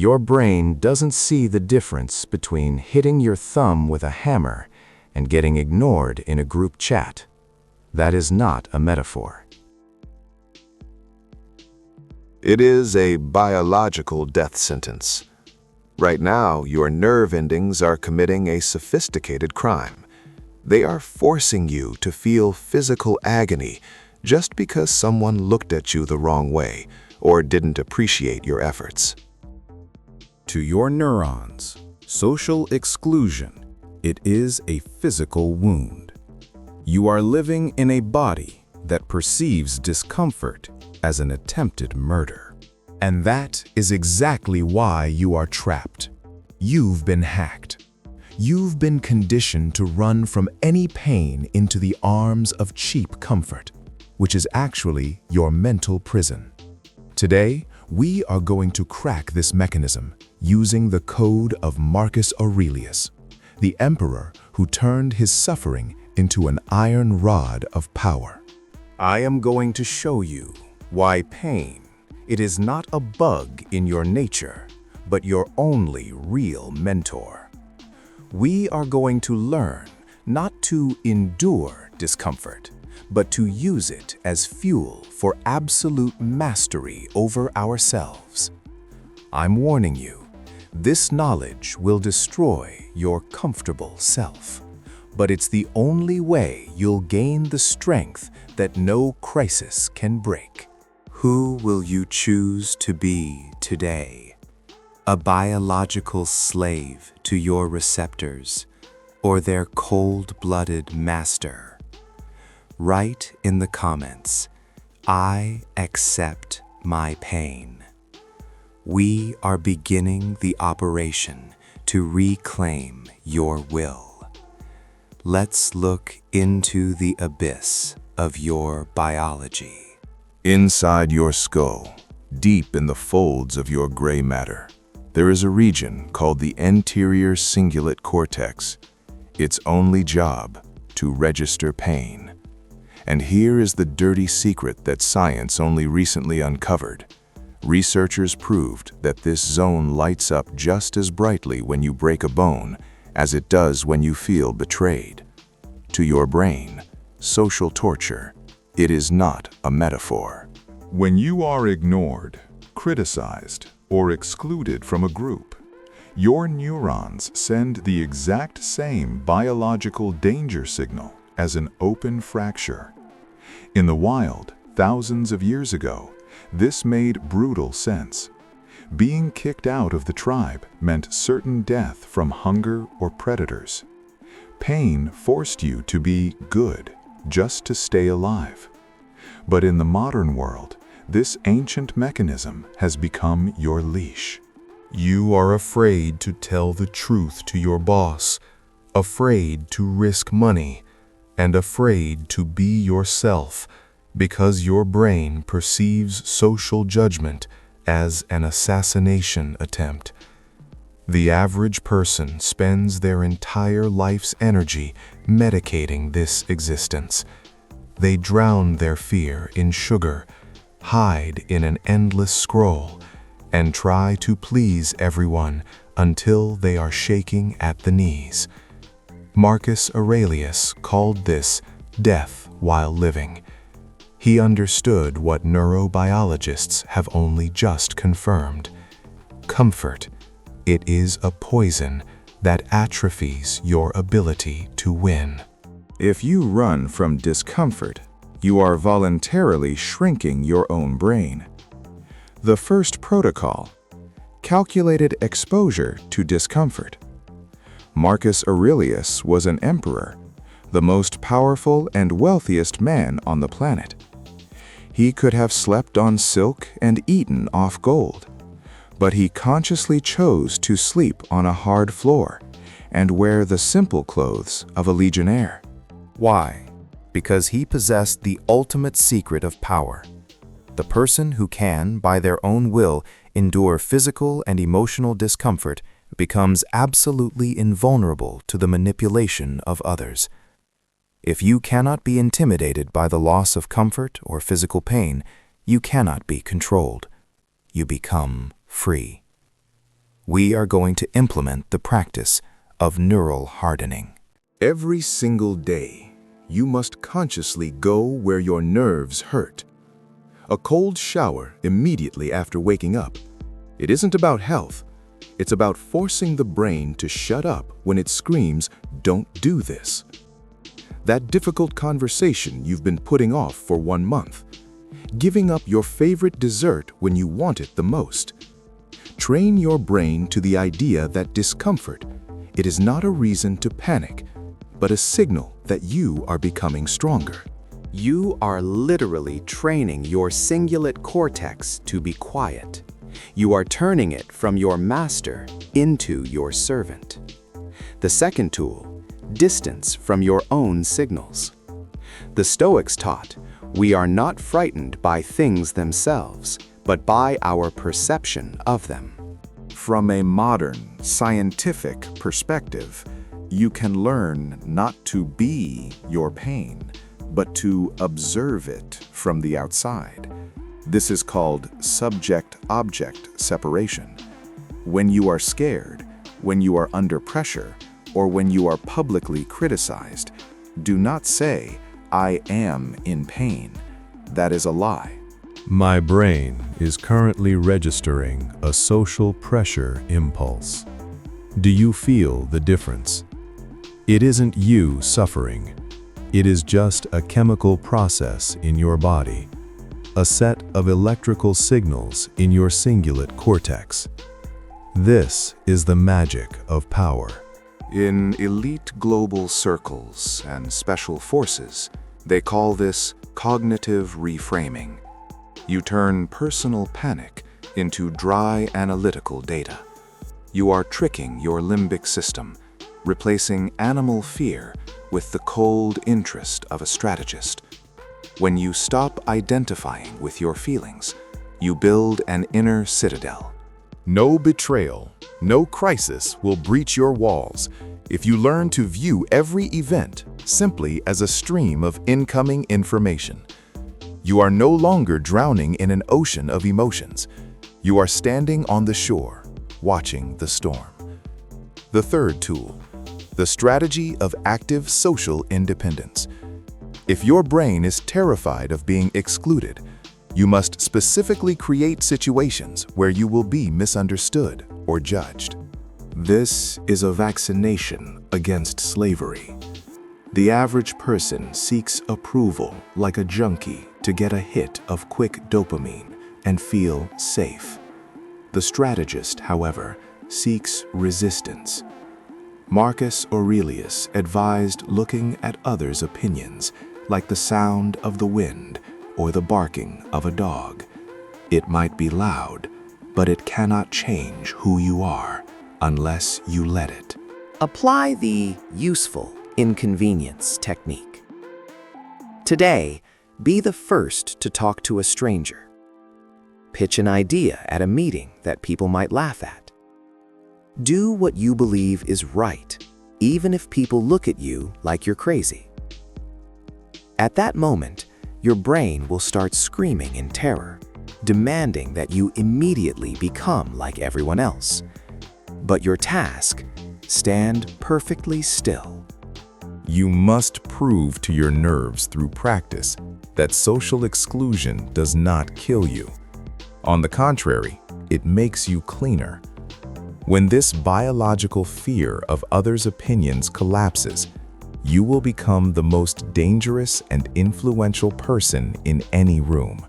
Your brain doesn't see the difference between hitting your thumb with a hammer and getting ignored in a group chat. That is not a metaphor. It is a biological death sentence. Right now, your nerve endings are committing a sophisticated crime. They are forcing you to feel physical agony just because someone looked at you the wrong way or didn't appreciate your efforts. To your neurons, social exclusion, it is a physical wound. You are living in a body that perceives discomfort as an attempted murder. And that is exactly why you are trapped. You've been hacked. You've been conditioned to run from any pain into the arms of cheap comfort, which is actually your mental prison. Today, we are going to crack this mechanism using the code of Marcus Aurelius, the emperor who turned his suffering into an iron rod of power. I am going to show you why pain, it is not a bug in your nature, but your only real mentor. We are going to learn not to endure discomfort, but to use it as fuel for absolute mastery over ourselves. I'm warning you, this knowledge will destroy your comfortable self, but it's the only way you'll gain the strength that no crisis can break. Who will you choose to be today? A biological slave to your receptors, or their cold-blooded master? Write in the comments, I accept my pain. We are beginning the operation to reclaim your will. Let's look into the abyss of your biology. Inside your skull, deep in the folds of your gray matter, there is a region called the anterior cingulate cortex. Its only job, to register pain. And here is the dirty secret that science only recently uncovered. Researchers proved that this zone lights up just as brightly when you break a bone as it does when you feel betrayed. To your brain, social torture, it is not a metaphor. When you are ignored, criticized, or excluded from a group, your neurons send the exact same biological danger signal as an open fracture. In the wild, thousands of years ago, this made brutal sense. Being kicked out of the tribe meant certain death from hunger or predators. Pain forced you to be good, just to stay alive. But in the modern world, this ancient mechanism has become your leash. You are afraid to tell the truth to your boss, afraid to risk money, and afraid to be yourself because your brain perceives social judgment as an assassination attempt. The average person spends their entire life's energy medicating this existence. They drown their fear in sugar, hide in an endless scroll, and try to please everyone until they are shaking at the knees. Marcus Aurelius called this death while living. He understood what neurobiologists have only just confirmed. Comfort, it is a poison that atrophies your ability to win. If you run from discomfort, you are voluntarily shrinking your own brain. The first protocol, calculated exposure to discomfort. Marcus Aurelius was an emperor, the most powerful and wealthiest man on the planet. He could have slept on silk and eaten off gold, but he consciously chose to sleep on a hard floor and wear the simple clothes of a legionnaire. Why? Because he possessed the ultimate secret of power. The person who can, by their own will, endure physical and emotional discomfort becomes absolutely invulnerable to the manipulation of others. If you cannot be intimidated by the loss of comfort or physical pain, you cannot be controlled. You become free. We are going to implement the practice of neural hardening. Every single day, you must consciously go where your nerves hurt. A cold shower immediately after waking up. It isn't about health. It's about forcing the brain to shut up when it screams, "Don't do this." That difficult conversation you've been putting off for 1 month. Giving up your favorite dessert when you want it the most. Train your brain to the idea that discomfort, it is not a reason to panic, but a signal that you are becoming stronger. You are literally training your cingulate cortex to be quiet. You are turning it from your master into your servant. The second tool, distance from your own signals. The Stoics taught, we are not frightened by things themselves, but by our perception of them. From a modern, scientific perspective, you can learn not to be your pain, but to observe it from the outside. This is called subject-object separation. When you are scared, when you are under pressure, or when you are publicly criticized, do not say, "I am in pain." That is a lie. My brain is currently registering a social pressure impulse. Do you feel the difference? It isn't you suffering. It is just a chemical process in your body, a set of electrical signals in your cingulate cortex. This is the magic of power. In elite global circles and special forces, they call this cognitive reframing. You turn personal panic into dry analytical data. You are tricking your limbic system, replacing animal fear with the cold interest of a strategist. When you stop identifying with your feelings, you build an inner citadel. No betrayal, no crisis will breach your walls if you learn to view every event simply as a stream of incoming information. You are no longer drowning in an ocean of emotions. You are standing on the shore, watching the storm. The third tool, the strategy of active social independence. If your brain is terrified of being excluded, you must specifically create situations where you will be misunderstood or judged. This is a vaccination against slavery. The average person seeks approval like a junkie to get a hit of quick dopamine and feel safe. The strategist, however, seeks resistance. Marcus Aurelius advised looking at others' opinions like the sound of the wind or the barking of a dog. It might be loud, but it cannot change who you are unless you let it. Apply the useful inconvenience technique. Today, be the first to talk to a stranger. Pitch an idea at a meeting that people might laugh at. Do what you believe is right, even if people look at you like you're crazy. At that moment, your brain will start screaming in terror, demanding that you immediately become like everyone else. But your task, stand perfectly still. You must prove to your nerves through practice that social exclusion does not kill you. On the contrary, it makes you cleaner. When this biological fear of others' opinions collapses, you will become the most dangerous and influential person in any room.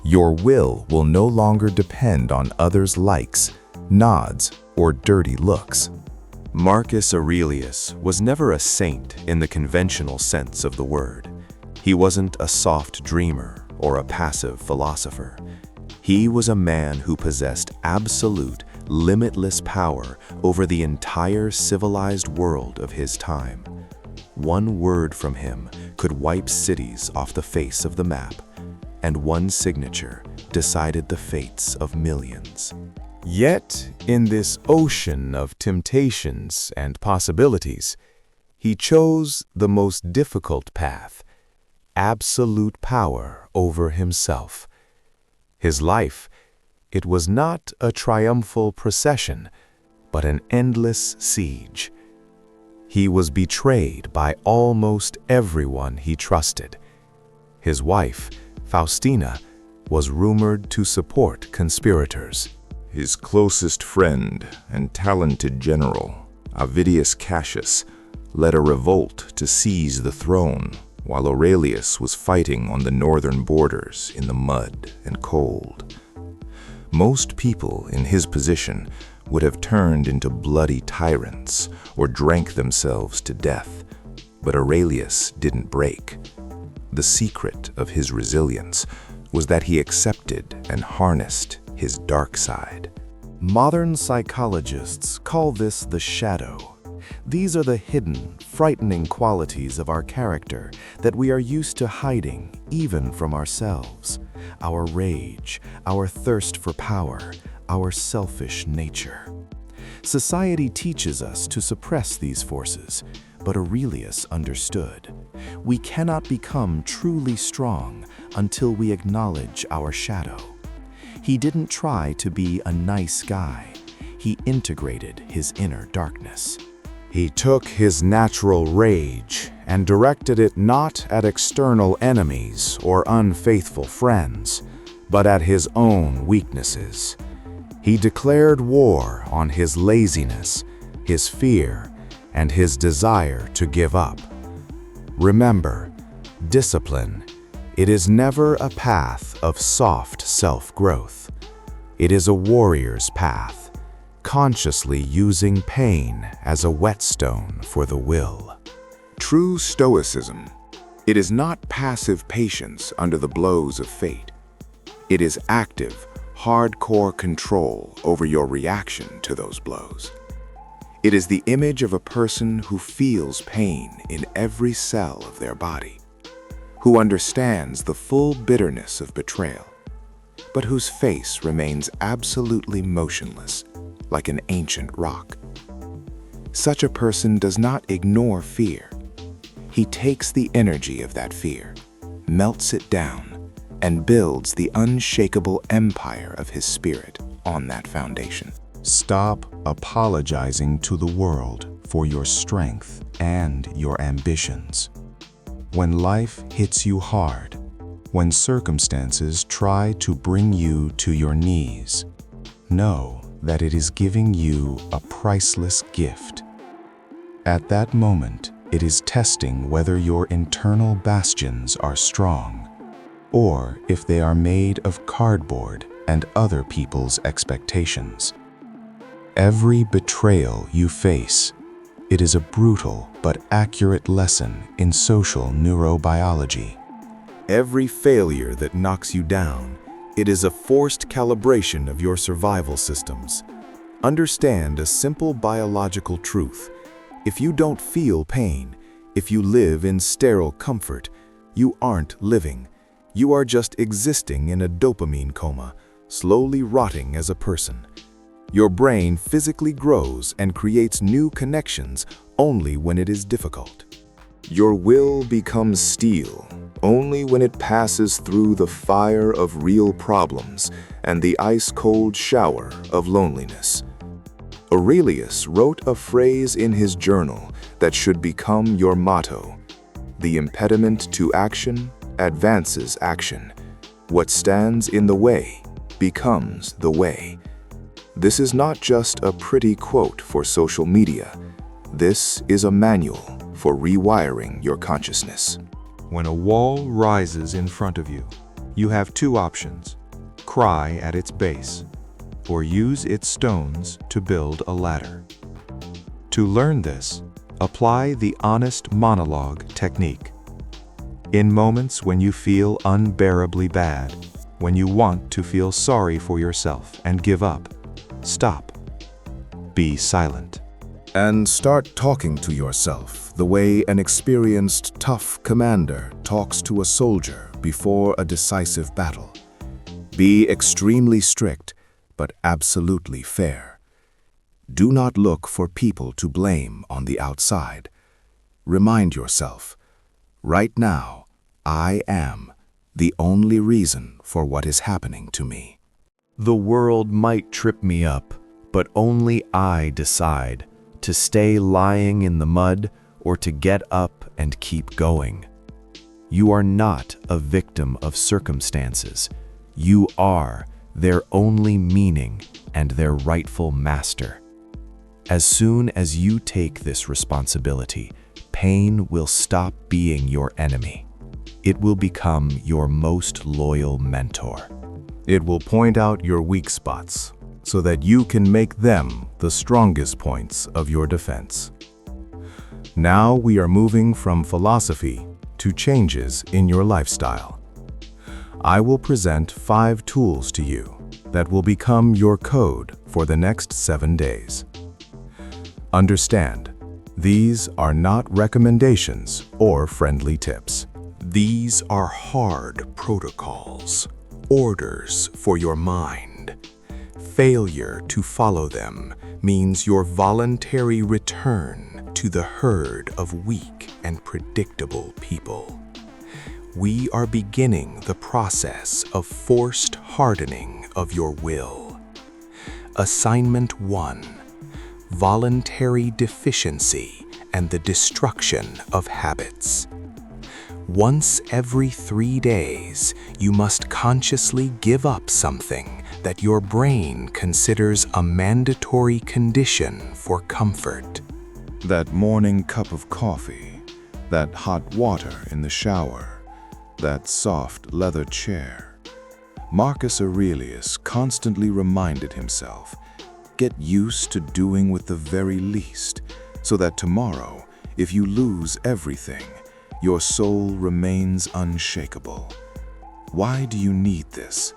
Your will no longer depend on others' likes, nods, or dirty looks. Marcus Aurelius was never a saint in the conventional sense of the word. He wasn't a soft dreamer or a passive philosopher. He was a man who possessed absolute, limitless power over the entire civilized world of his time. One word from him could wipe cities off the face of the map, and one signature decided the fates of millions. Yet, in this ocean of temptations and possibilities, he chose the most difficult path, absolute power over himself. His life, It was not a triumphal procession, but an endless siege. He was betrayed by almost everyone he trusted. His wife, Faustina, was rumored to support conspirators. His closest friend and talented general, Avidius Cassius, led a revolt to seize the throne, while Aurelius was fighting on the northern borders in the mud and cold. Most people in his position would have turned into bloody tyrants or drank themselves to death, but Aurelius didn't break. The secret of his resilience was that he accepted and harnessed his dark side. Modern psychologists call this the shadow. These are the hidden, frightening qualities of our character that we are used to hiding even from ourselves. Our rage, our thirst for power, our selfish nature. Society teaches us to suppress these forces, but Aurelius understood. We cannot become truly strong until we acknowledge our shadow. He didn't try to be a nice guy. He integrated his inner darkness. He took his natural rage and directed it not at external enemies or unfaithful friends, but at his own weaknesses. He declared war on his laziness, his fear, and his desire to give up. Remember, discipline, it is never a path of soft self-growth. It is a warrior's path, consciously using pain as a whetstone for the will. True Stoicism, it is not passive patience under the blows of fate. It is active, hardcore control over your reaction to those blows. It is the image of a person who feels pain in every cell of their body, who understands the full bitterness of betrayal, but whose face remains absolutely motionless, like an ancient rock. Such a person does not ignore fear. He takes the energy of that fear, melts it down, and builds the unshakable empire of his spirit on that foundation. Stop apologizing to the world for your strength and your ambitions. When life hits you hard, when circumstances try to bring you to your knees, know that it is giving you a priceless gift. At that moment, it is testing whether your internal bastions are strong, or if they are made of cardboard and other people's expectations. Every betrayal you face, it is a brutal but accurate lesson in social neurobiology. Every failure that knocks you down, it is a forced calibration of your survival systems. Understand a simple biological truth. If you don't feel pain, if you live in sterile comfort, you aren't living. You are just existing in a dopamine coma, slowly rotting as a person. Your brain physically grows and creates new connections only when it is difficult. Your will becomes steel only when it passes through the fire of real problems and the ice-cold shower of loneliness. Aurelius wrote a phrase in his journal that should become your motto: "The impediment to action advances action. What stands in the way becomes the way." This is not just a pretty quote for social media. This is a manual for rewiring your consciousness. When a wall rises in front of you, you have two options: cry at its base, or use its stones to build a ladder. To learn this, apply the honest monologue technique. In moments when you feel unbearably bad, when you want to feel sorry for yourself and give up, stop. Be silent. And start talking to yourself the way an experienced, tough commander talks to a soldier before a decisive battle. Be extremely strict, but absolutely fair. Do not look for people to blame on the outside. Remind yourself, right now, I am the only reason for what is happening to me. The world might trip me up, but only I decide to stay lying in the mud or to get up and keep going. You are not a victim of circumstances. You are their only meaning and their rightful master. As soon as you take this responsibility, pain will stop being your enemy. It will become your most loyal mentor. It will point out your weak spots so that you can make them the strongest points of your defense. Now we are moving from philosophy to changes in your lifestyle. I will present 5 tools to you that will become your code for the next 7 days. Understand, these are not recommendations or friendly tips. These are hard protocols, orders for your mind. Failure to follow them means your voluntary return to the herd of weak and predictable people. We are beginning the process of forced hardening of your will. Assignment 1: Voluntary deficiency and the destruction of habits. Once every 3 days, you must consciously give up something that your brain considers a mandatory condition for comfort. That morning cup of coffee, that hot water in the shower, that soft leather chair. Marcus Aurelius constantly reminded himself, get used to doing with the very least, so that tomorrow, if you lose everything, your soul remains unshakable. Why do you need this?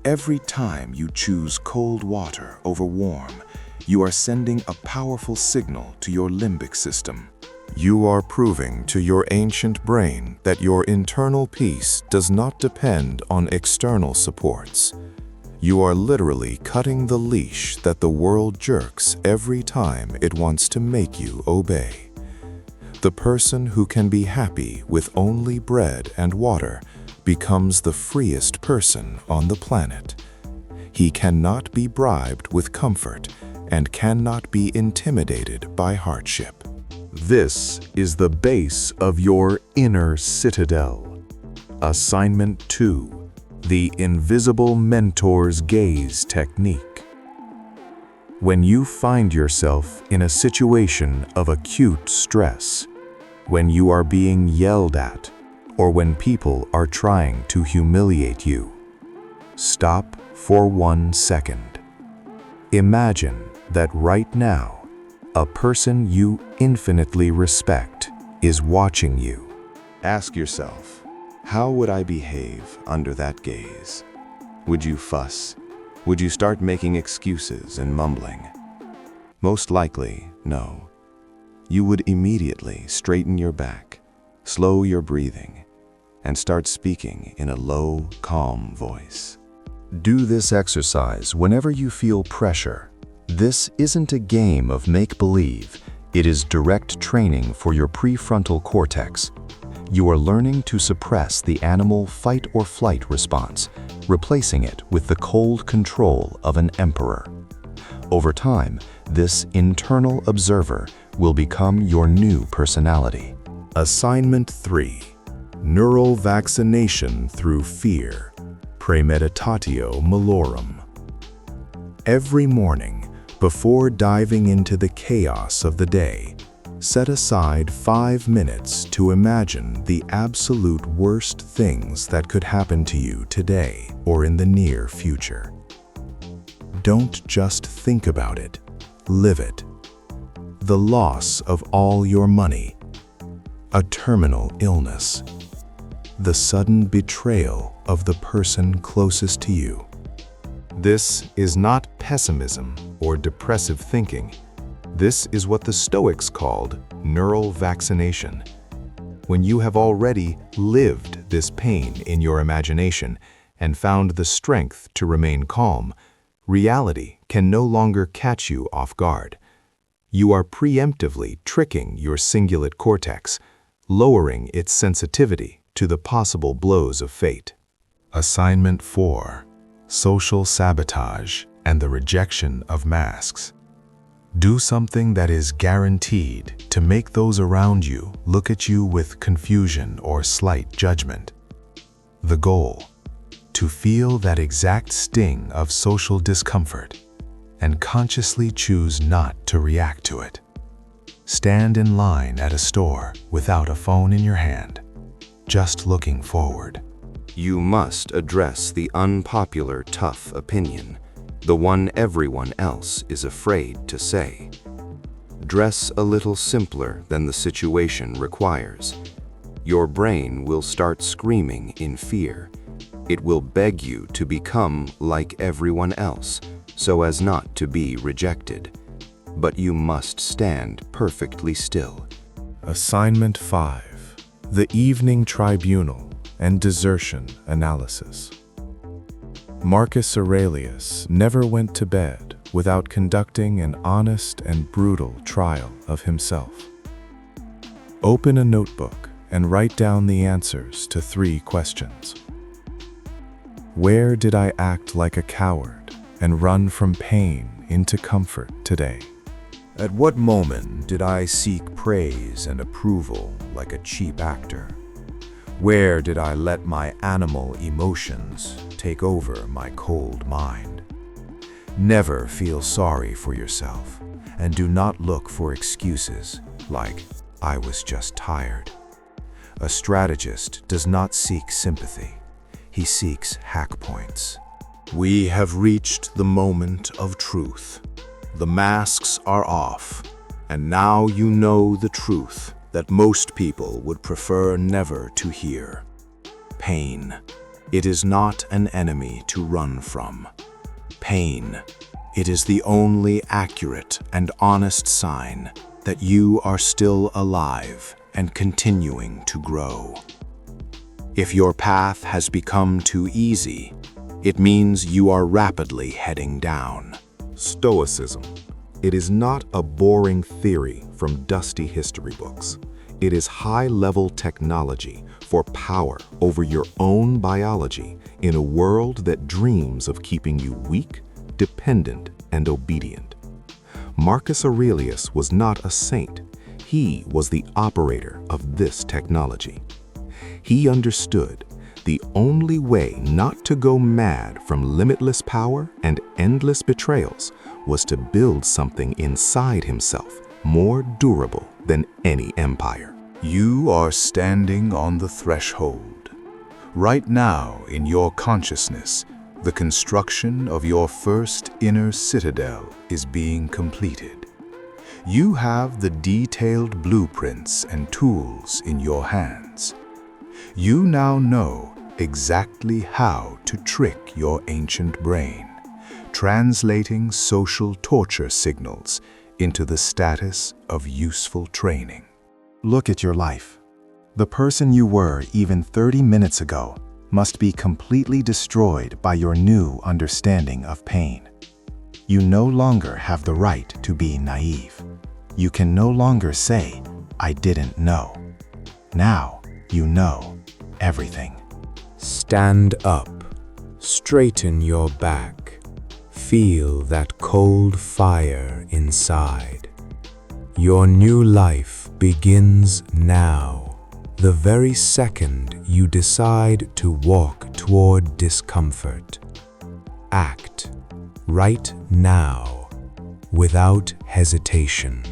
Every time you choose cold water over warm, you are sending a powerful signal to your limbic system. You are proving to your ancient brain that your internal peace does not depend on external supports. You are literally cutting the leash that the world jerks every time it wants to make you obey. The person who can be happy with only bread and water becomes the freest person on the planet. He cannot be bribed with comfort and cannot be intimidated by hardship. This is the base of your inner citadel. Assignment 2: The Invisible Mentor's Gaze Technique. When you find yourself in a situation of acute stress, when you are being yelled at, or when people are trying to humiliate you, stop for 1 second. Imagine that right now, a person you infinitely respect is watching you. Ask yourself, how would I behave under that gaze? Would you fuss? Would you start making excuses and mumbling? Most likely, no. You would immediately straighten your back, slow your breathing, and start speaking in a low, calm voice. Do this exercise whenever you feel pressure. This isn't a game of make-believe. It is direct training for your prefrontal cortex. You are learning to suppress the animal fight or flight response, replacing it with the cold control of an emperor. Over time, this internal observer will become your new personality. Assignment 3: Neural Vaccination Through Fear. Premeditatio Malorum. Every morning, before diving into the chaos of the day, set aside 5 minutes to imagine the absolute worst things that could happen to you today or in the near future. Don't just think about it, live it. The loss of all your money, a terminal illness, the sudden betrayal of the person closest to you. This is not pessimism or depressive thinking. This is what the Stoics called neural vaccination. When you have already lived this pain in your imagination and found the strength to remain calm, reality can no longer catch you off guard. You are preemptively tricking your cingulate cortex, lowering its sensitivity to the possible blows of fate. Assignment 4: social sabotage, and the rejection of masks. Do something that is guaranteed to make those around you look at you with confusion or slight judgment. The goal: to feel that exact sting of social discomfort and consciously choose not to react to it. Stand in line at a store without a phone in your hand, just looking forward. You must address the unpopular, tough opinion, the one everyone else is afraid to say. Dress a little simpler than the situation requires. Your brain will start screaming in fear. It will beg you to become like everyone else, so as not to be rejected. But you must stand perfectly still. Assignment 5. The Evening Tribunal and Desertion Analysis. Marcus Aurelius never went to bed without conducting an honest and brutal trial of himself. Open a notebook and write down the answers to 3 questions. Where did I act like a coward and run from pain into comfort today? At what moment did I seek praise and approval like a cheap actor? Where did I let my animal emotions take over my cold mind? Never feel sorry for yourself, and do not look for excuses like, "I was just tired." A strategist does not seek sympathy. He seeks hack points. We have reached the moment of truth. The masks are off, and now you know the truth that most people would prefer never to hear. Pain. It is not an enemy to run from. Pain. It is the only accurate and honest sign that you are still alive and continuing to grow. If your path has become too easy, it means you are rapidly heading down. Stoicism. It is not a boring theory from dusty history books. It is high-level technology for power over your own biology in a world that dreams of keeping you weak, dependent, and obedient. Marcus Aurelius was not a saint. He was the operator of this technology. He understood the only way not to go mad from limitless power and endless betrayals was to build something inside himself more durable than any empire. You are standing on the threshold. Right now, in your consciousness, the construction of your first inner citadel is being completed. You have the detailed blueprints and tools in your hands. You now know exactly how to trick your ancient brain, translating social torture signals into the status of useful training. Look at your life. The person you were even 30 minutes ago must be completely destroyed by your new understanding of pain. You no longer have the right to be naive. You can no longer say, "I didn't know." Now you know everything. Stand up, straighten your back, feel that cold fire inside. Your new life begins now, the very second you decide to walk toward discomfort. Act right now, without hesitation.